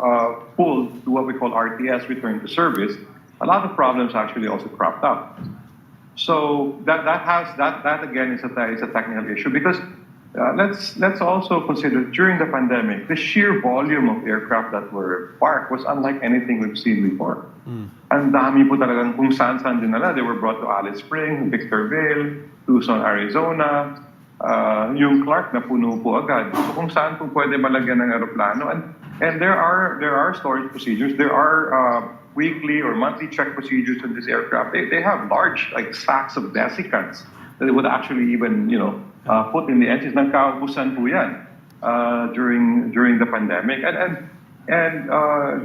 pulled to what we call RTS, return to service, a lot of problems actually also cropped up. So that again is a technical issue, because let's also consider during the pandemic, the sheer volume of aircraft that were parked was unlike anything we've seen before. Ang dami po talagang kung saan dinala. They were brought to Alice Springs, Victorville, Tucson, Arizona. Yung Clark na puno po agad. So kung saan po pwede malagyan ng aeroplano. And there are storage procedures. There are weekly or monthly check procedures in this aircraft. They have large sacks of desiccants that they would actually even put in the engines. Nagkaubusan po yan during the pandemic. And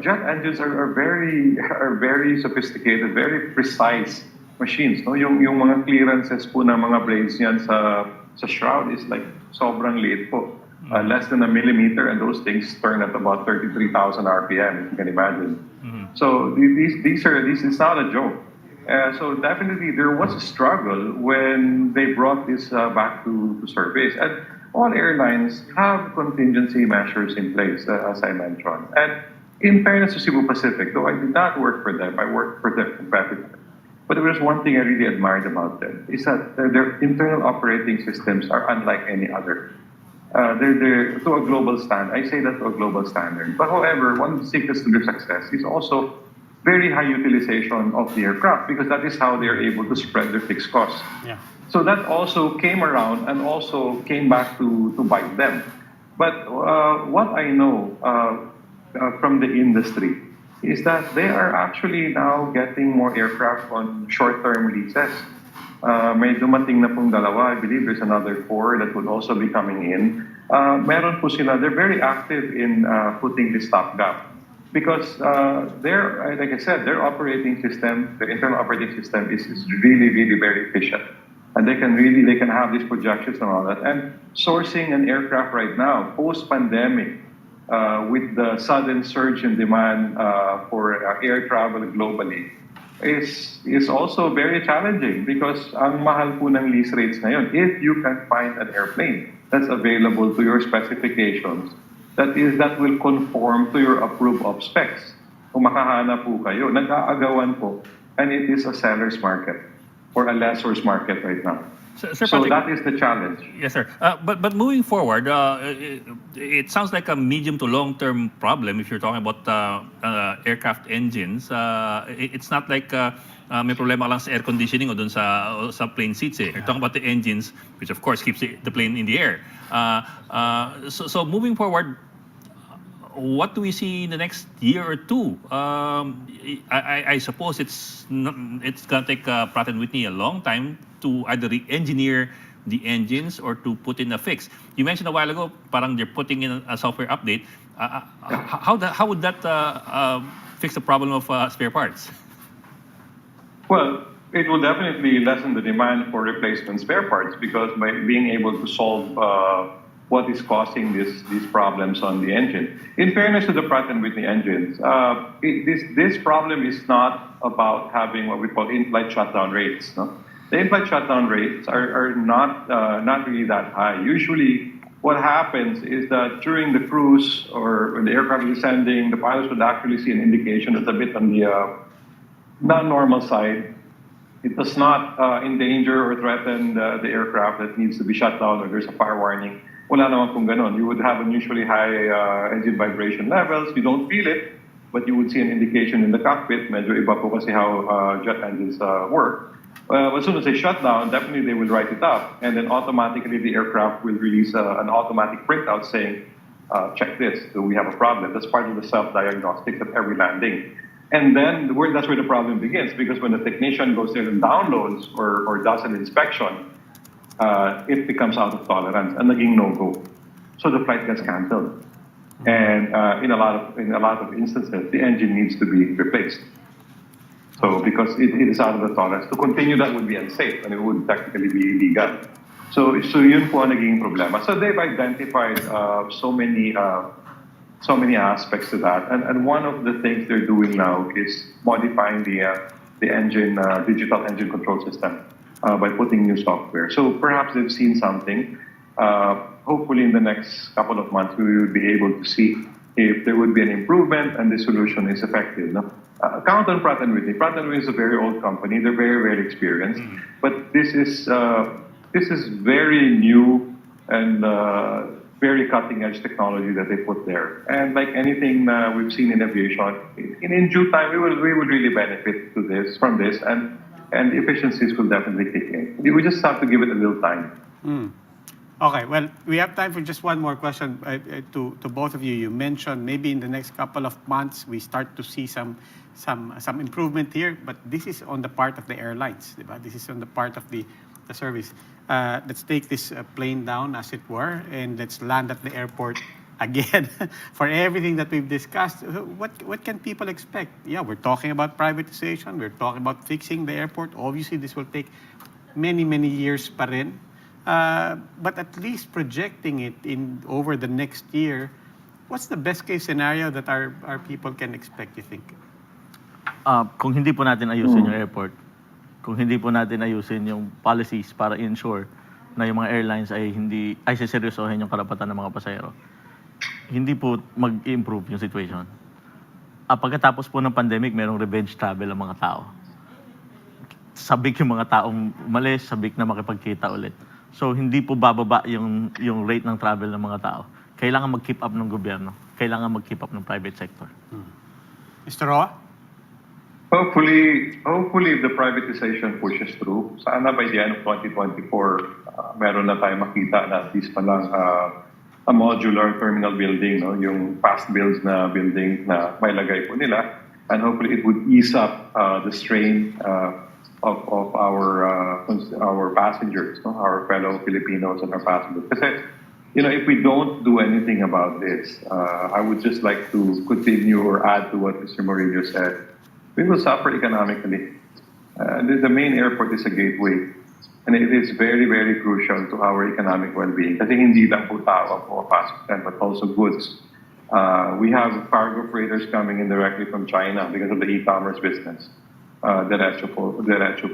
jet engines are very sophisticated, very precise machines. No, yung mga clearances po ng mga blades niyan sa shroud is like sobrang liit po, less than a millimeter, and those things turn at about 33,000 RPM, if you can imagine. So these is not a joke. So definitely there was a struggle when they brought this back to service. And all airlines have contingency measures in place, as I mentioned. And in fairness to Cebu Pacific, though I did not work for them, I worked for their competitor. But there was one thing I really admired about them, is that their internal operating systems are unlike any other. They're to a global standard. I say that to a global standard. But however, one of the secrets to their success is also very high utilization of the aircraft, because that is how they're able to spread their fixed costs. Yeah. So that also came around and also came back to bite them. But what I know from the industry is that they are actually now getting more aircraft on short-term leases. May dumating na pong dalawa. I believe there's another 4 that would also be coming in. Meron po sila, they're very active in putting this stopgap. Because like I said, their operating system, their internal operating system is really, really very efficient. And they can have these projections and all that. And sourcing an aircraft right now, post-pandemic, with the sudden surge in demand for air travel globally, is also very challenging because ang mahal po ng lease rates ngayon. If you can find an airplane that's available to your specifications, that will conform to your approved of specs. Kung makahanap po kayo, nag-aagawan po, and it is a seller's market or a lessor's market right now. Sir So Patrick, that is the challenge. yes, sir. But moving forward, it sounds like a medium to long-term problem if you're talking about aircraft engines. It's not like may problema lang sa air conditioning o dun sa plane seats. You're talking about the engines, which of course keeps the plane in the air. So moving forward, what do we see in the next year or two? I suppose it's going to take Pratt & Whitney a long time to either re-engineer the engines or to put in a fix. You mentioned a while ago, parang they're putting in a software update. How would that fix the problem of spare parts? Well, it will definitely lessen the demand for replacement spare parts because by being able to solve what is causing these problems on the engine. In fairness to the Pratt & Whitney engines, this problem is not about having what we call in-flight shutdown rates. No? The in-flight shutdown rates are not really that high. Usually, what happens is that during the cruise or when the aircraft is descending, the pilots would actually see an indication that's a bit on the non-normal side. It does not endanger or threaten the aircraft that needs to be shut down or there's a fire warning. Wala naman kung ganon. You would have unusually high engine vibration levels. You don't feel it, but you would see an indication in the cockpit. Medyo iba po kasi how jet engines work. As soon as they shut down, definitely they will write it up, and then automatically the aircraft will release an automatic printout saying, check this, do we have a problem? That's part of the self-diagnostics of every landing. And then that's where the problem begins, because when the technician goes there and downloads or does an inspection, it becomes out of tolerance and naging no-go. So the flight gets canceled. And in a lot of instances, the engine needs to be replaced. So because it is out of the tolerance, to continue that would be unsafe and it would technically be illegal. So yun po ang naging problema. So they've identified so many aspects to that, and one of the things they're doing now is modifying the engine digital engine control system by putting new software. So perhaps they've seen something. Hopefully, in the next couple of months, we will be able to see if there would be an improvement and the solution is effective. No? Count on Pratt & Whitney. Pratt & Whitney is a very old company. They're very, very experienced. But this is very new and very cutting-edge technology that they put there. And like anything we've seen in aviation, in due time, we will really benefit from this, and efficiencies will definitely kick in. We just have to give it a little time. Okay, well, we have time for just one more question to both of you. You mentioned maybe in the next couple of months we start to see some improvement here, but this is on the part of the airlines. Diba? This is on the part of the service. Let's take this plane down, as it were, and let's land at the airport again. For everything that we've discussed, what can people expect? Yeah, we're talking about privatization. We're talking about fixing the airport. Obviously, this will take many, many years pa rin. But at least projecting it in over the next year, what's the best case scenario that our people can expect, you think? Kung hindi po natin ayusin yung airport, kung hindi po natin ayusin yung policies para ensure na yung mga airlines ay seseryosohin yung karapatan ng mga pasahero, hindi po mag-improve yung situation. Pagkatapos po ng pandemic, merong revenge travel ang mga tao. Sabik yung mga taong umalis, sabik na makipagkita ulit. So hindi po bababa yung rate ng travel ng mga tao. Kailangan mag-keep up ng gobyerno. Kailangan mag-keep up ng private sector. Mr. Roa? Hopefully, if the privatization pushes through, sana by the end of 2024, meron na tayo makita na at least pa lang a modular terminal building, no? Yung fast builds na building na may lagay po nila. And hopefully it would ease up the strain of our passengers, no? Our fellow Filipinos and our passengers. Kasi, if we don't do anything about this, I would just like to continue or add to what Mr. Morillo said. We will suffer economically. The main airport is a gateway, and it is very, very crucial to our economic well-being. Kasi hindi lang po tao ang pumapasok, but also goods. We have cargo freighters coming in directly from China because of the e-commerce business. diretso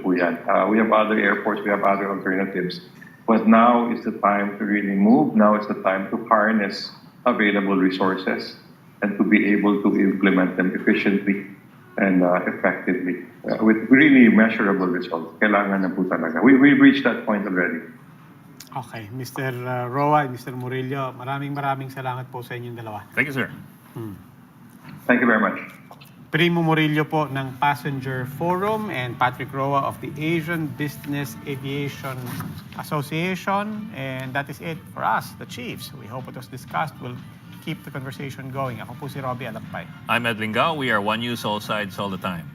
po yan. We have other airports, we have other alternatives. But now is the time to really move. Now is the time to harness available resources and to be able to implement them efficiently and effectively with really measurable results. Kailangan na po talaga. We've reached that point already. Okay, Mr. Roa, Mr. Murillo, maraming salamat po sa inyong dalawa. Thank you, sir. Thank you very much. Primo Murillo po ng Passenger Forum and Patrick Roa of the Asian Business Aviation Association. And that is it for us, the Chiefs. We hope it was discussed. We'll keep the conversation going. Ako po si Robbie Alakpay. I'm Ed Lingao. We are One News, all sides, all the time.